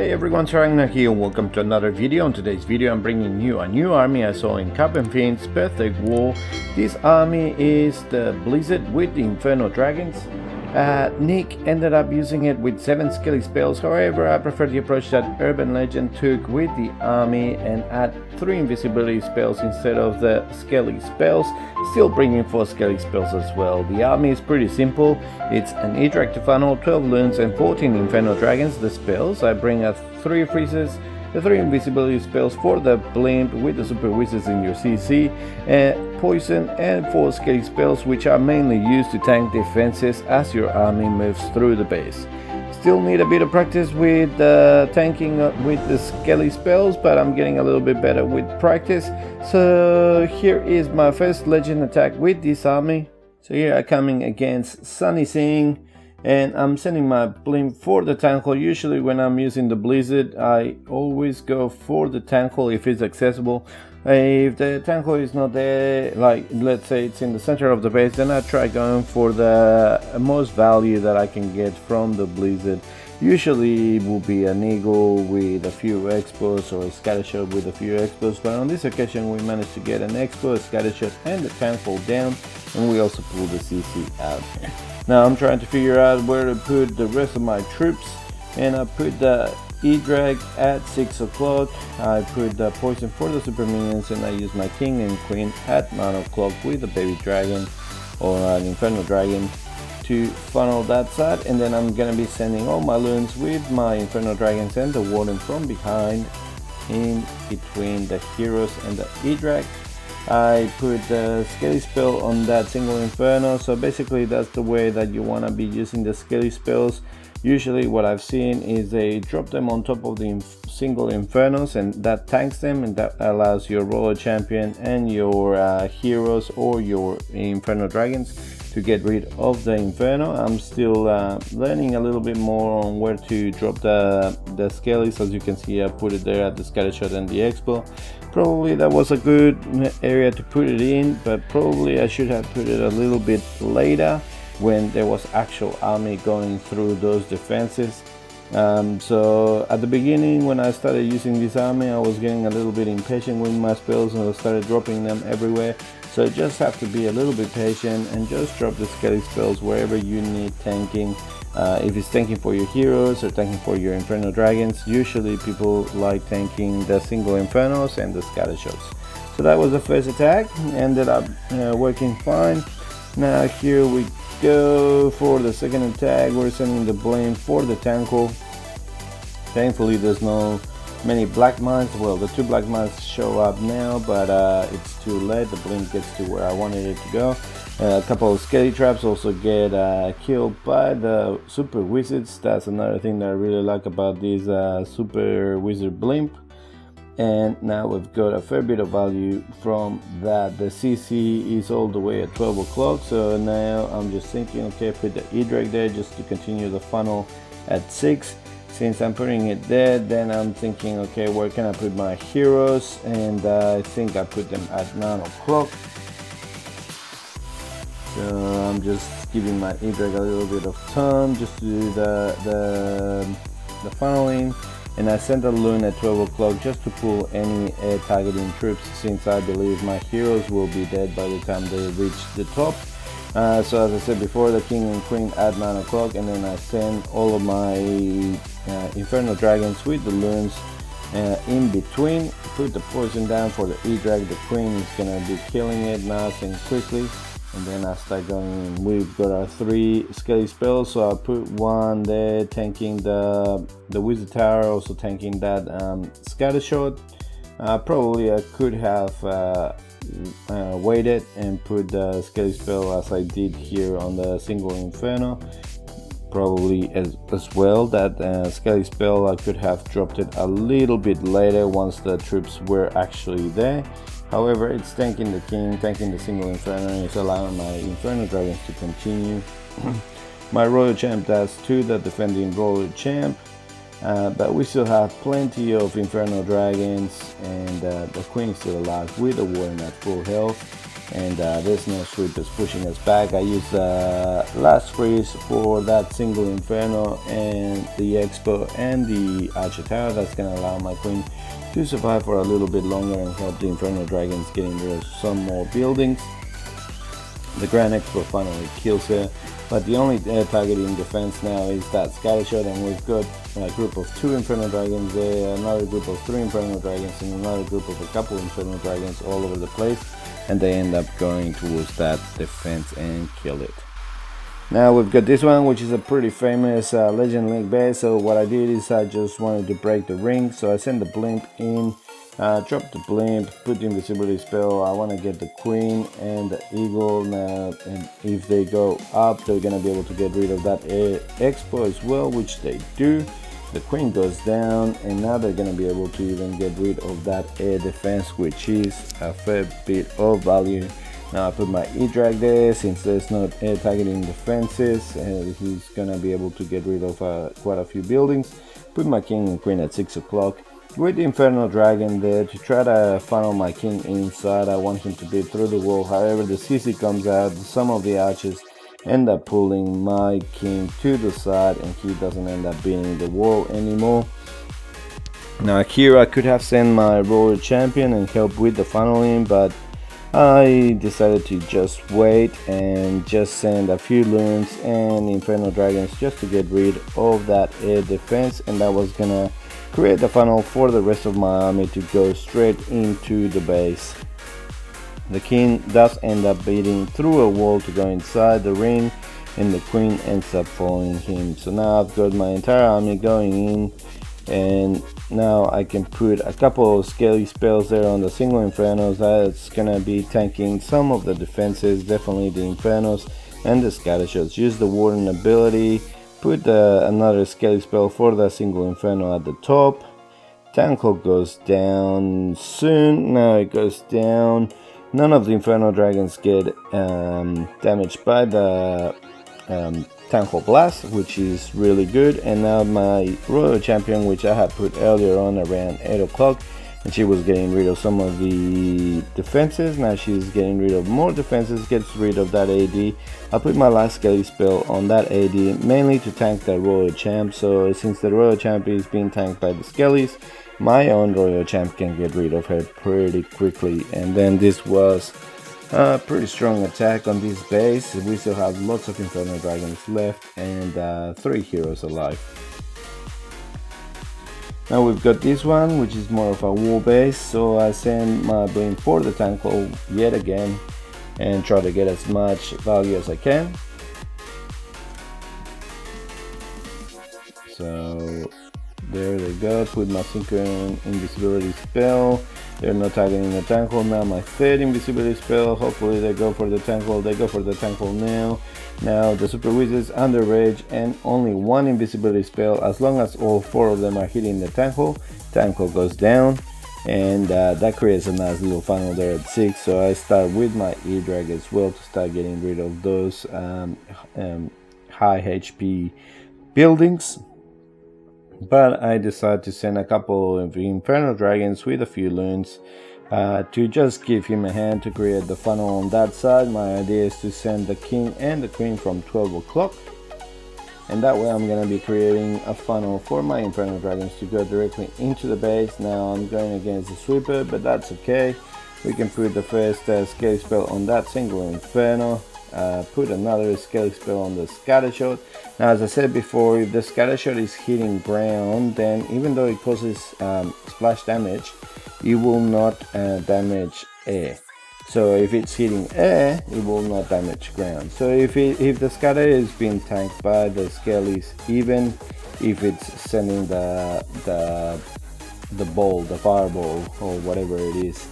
Hey everyone, Agnach here and welcome to another video. In today's video I'm bringing you a new army I saw in Cap and Fiend's Birthday War. This army is the Blizzard with the Inferno Dragons. Nick ended up using it with 7 Skelly spells, however I prefer the approach that Urban Legend took with the army and add 3 invisibility spells instead of the Skelly spells, still bringing 4 Skelly spells as well. The army is pretty simple. It's an Agnach to funnel, 12 loons and 14 Inferno Dragons. The spells, I bring a 3 freezes, the 3 invisibility spells for the blimp with the super wizards in your CC, poison and 4 Skelly spells which are mainly used to tank defenses as your army moves through the base. Still need a bit of practice with tanking with the Skelly spells, but I'm getting a little bit better with practice. So here is my first legend attack with this army. So here I'm coming against Sunny Singh. And I'm sending my blimp for the tank hole. Usually when I'm using the Blizzard, I always go for the tank hole if it's accessible. If the tank hole is not there, like let's say it's in the center of the base, then I try going for the most value that I can get from the Blizzard. Usually it will be an eagle with a few expos or a scattershot with a few expos, but on this occasion we managed to get an expo, a scattershot and the tank hole down, and we also pulled the CC out. Now I'm trying to figure out where to put the rest of my troops, and I put the E-Drag at 6 o'clock, I put the poison for the super minions, and I use my king and queen at 9 o'clock with a baby dragon or an Inferno Dragon to funnel that side, and then I'm gonna be sending all my loons with my Inferno Dragons and the warden from behind in between the heroes and the E-Drag. I put the Skelly spell on that single Inferno, so basically that's the way that you want to be using the Skelly spells. Usually what I've seen is they drop them on top of the single Infernos, and that tanks them, and that allows your roller champion and your heroes or your Inferno Dragons to get rid of the Inferno. I'm still learning a little bit more on where to drop the Skellies. As you can see, I put it there at the scattershot and the expo. Probably that was a good area to put it in, but probably I should have put it a little bit later when there was actual army going through those defenses. So at the beginning when I started using this army, I was getting a little bit impatient with my spells and I started dropping them everywhere. So you just have to be a little bit patient and just drop the Skelly spells wherever you need tanking. If it's tanking for your heroes or tanking for your Inferno Dragons, usually people like tanking the single Infernos and the scattershots. So that was the first attack, ended up working fine. Now here we go for the second attack. We're sending the blame for the tank hole. Thankfully there's no many black mines. Well, the 2 black mines show up now, but it's too late. The blink gets to where I wanted it to go. A couple of Skelly traps also get killed by the super wizards. That's another thing that I really like about this super wizard blimp. And now we've got a fair bit of value from that. The CC is all the way at 12 o'clock, so now I'm just thinking, okay, put the E-Drag there just to continue the funnel at 6. Since I'm putting it there, then I'm thinking, okay, where can I put my heroes? And I think I put them at 9 o'clock. So I'm just giving my E-Drag a little bit of time just to do the funneling, and I sent a loon at 12 o'clock just to pull any air targeting troops, since I believe my heroes will be dead by the time they reach the top. So as I said before, the king and queen at 9 o'clock, and then I send all of my Inferno Dragons with the loons in between. Put the poison down for the E-Drag. The queen is gonna be killing it nice and quickly, and then I start going in. We've got our 3 Skelly spells, so I put one there tanking the wizard tower, also tanking that scattershot. Probably I could have waited and put the Skelly spell as I did here on the single Inferno. Probably as well that Skelly spell I could have dropped it a little bit later once the troops were actually there. However, it's tanking the king, tanking the single Inferno, and it's allowing my Inferno Dragons to continue. My Royal Champ does too, the defending Royal Champ, but we still have plenty of Inferno Dragons, and the queen is still alive with the warden at full health. and there's no sweepers pushing us back. I used the last freeze for that single Inferno and the Expo and the Archer Tower. That's gonna allow my queen to survive for a little bit longer and help the Inferno dragons getting rid of some more buildings. The Grand Expo finally kills her, but the only targeting defense now is that scattershot, and we've got a group of 2 Inferno dragons there, another group of 3 Inferno dragons, and another group of a couple Inferno dragons all over the place, and they end up going towards that defense and kill it. Now we've got this one, which is a pretty famous Legend Link base. So what I did is I just wanted to break the ring, so I sent the blimp in, drop the blimp, put the invisibility spell. I want to get the queen and the eagle now, and if they go up, they're gonna be able to get rid of that expo as well, which they do. The queen goes down, and now they're gonna be able to even get rid of that air defense, which is a fair bit of value. Now I put my E-Drag there, since there's no air targeting defenses, and he's gonna be able to get rid of quite a few buildings. Put my king and queen at 6 o'clock. With the Inferno Dragon there to try to funnel my king inside. I want him to be through the wall. However, the CC comes out, some of the archers end up pulling my king to the side, and he doesn't end up being the wall anymore. Now here I could have sent my Royal Champion and help with the funneling, but I decided to just wait and just send a few loons and Inferno Dragons just to get rid of that air defense, and that was gonna create the funnel for the rest of my army to go straight into the base. The king does end up beating through a wall to go inside the ring, and the queen ends up following him. So now I've got my entire army going in, and now I can put a couple of Skelly spells there on the single Infernos. That's gonna be tanking some of the defenses, definitely the Infernos and the scattershots. Use the Warden ability, put another Skelly spell for the single Inferno at the top. Tankle goes down soon. Now it goes down. None of the Inferno dragons get damaged by the Tankle Blast, which is really good. And now my Royal Champion, which I had put earlier on around 8 o'clock, and she was getting rid of some of the defenses. Now she's getting rid of more defenses, gets rid of that AD. I put my last Skelly spell on that AD, mainly to tank the Royal Champ. So since the Royal Champ is being tanked by the Skellies, my own Royal Champ can get rid of her pretty quickly. And then this was a pretty strong attack on this base. We still have lots of Inferno Dragons left and 3 heroes alive. Now we've got this one, which is more of a wall base, so I send my blimp for the Tankle yet again and try to get as much value as I can. So there they go, put my Synchron invisibility spell. They're not targeting the Tankle. Now my third invisibility spell, hopefully they go for the Tankle. They go for the Tankle now. Now the Super Wizards under rage and only one invisibility spell. As long as all 4 of them are hitting the Tankle, Tankle goes down, and that creates a nice little funnel there at 6. So I start with my E-Drag as well to start getting rid of those high HP buildings. But I decided to send a couple of Inferno Dragons with a few loons to just give him a hand to create the funnel on that side. My idea is to send the king and the queen from 12 o'clock, and that way I'm going to be creating a funnel for my Inferno Dragons to go directly into the base. Now I'm going against the sweeper, but that's okay. We can put the first Skelly spell on that single Inferno, put another Skelly spell on the Scattershot. Now, as I said before, if the Scattershot is hitting ground, then even though it causes splash damage, it will not damage air. So if it's hitting air, it will not damage ground. So if the Scatter is being tanked by the Skellies, even if it's sending the ball, the fireball, or whatever it is,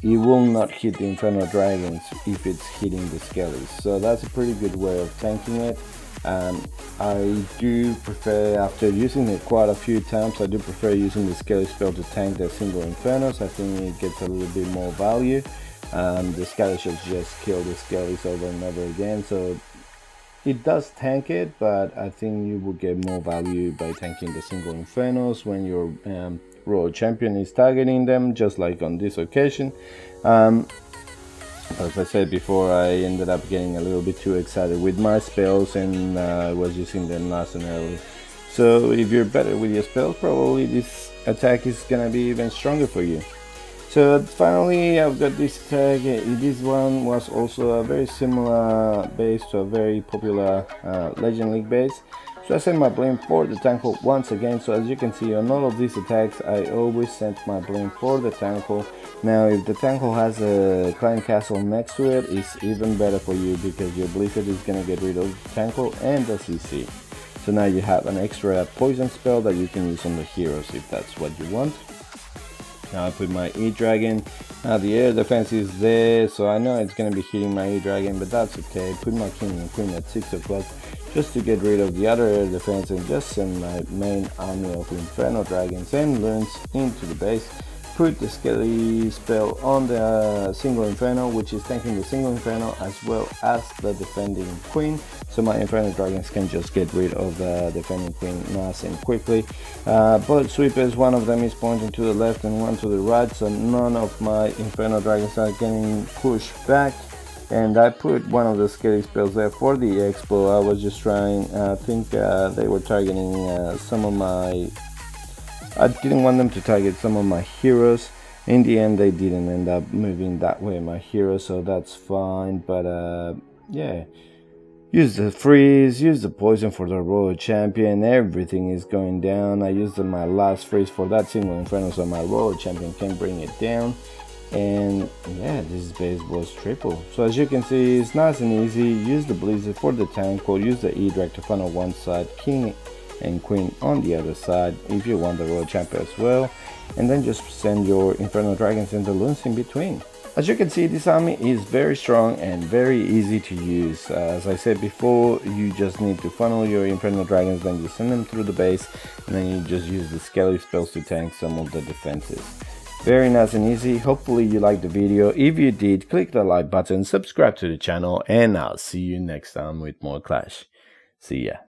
it will not hit the Inferno Dragons if it's hitting the Skellies. So that's a pretty good way of tanking it. I do prefer, after using it quite a few times, I do prefer using the Skelly spell to tank the single Infernos. I think it gets a little bit more value. The Scattershots just kill the Skellies over and over again, so it does tank it, but I think you will get more value by tanking the single Infernos when your Royal Champion is targeting them, just like on this occasion. As I said before, I ended up getting a little bit too excited with my spells, and I was using them nice and early. So if you're better with your spells, probably this attack is gonna be even stronger for you. So finally I've got this attack. This one was also a very similar base to a very popular Legend League base. So I sent my blink for the tank hole once again. So as you can see on all of these attacks, I always sent my blink for the tank hole. Now if the tank hole has a client castle next to it, it's even better for you because your blizzard is gonna get rid of the tank hole and the CC. So now you have an extra poison spell that you can use on the heroes if that's what you want. Now I put my E-Dragon. Now the air defense is there, so I know it's gonna be hitting my E-Dragon, but that's okay. Put my king and queen at 6 o'clock just to get rid of the other air defense and just send my main army of Inferno dragons and loons into the base. Put the Skelly spell on the single Inferno, which is tanking the single Inferno as well as the defending queen, so my Inferno dragons can just get rid of the defending queen nice and quickly. Bullet sweepers, one of them is pointing to the left and one to the right, so none of my Inferno dragons are getting pushed back. And I put one of the Skelly spells there for the expo. I was just trying, I think they were targeting some of my... I didn't want them to target some of my heroes. In the end, they didn't end up moving that way, my heroes, so that's fine. But yeah, use the freeze, use the poison for the royal champion. Everything is going down. I used my last freeze for that single Inferno, so my royal champion can bring it down. And yeah, this base was triple. So as you can see, it's nice and easy. Use the blizzard for the tank, or use the E-Drag to funnel one side, king and queen on the other side if you want the royal champion as well, and then just send your Inferno dragons and the loons in between. As you can see, this army is very strong and very easy to use. As I said before, you just need to funnel your Inferno dragons, then you send them through the base, and then you just use the Skelly spells to tank some of the defenses. Very nice and easy. Hopefully you liked the video. If you did, click the like button, subscribe to the channel, and I'll see you next time with more Clash. See ya.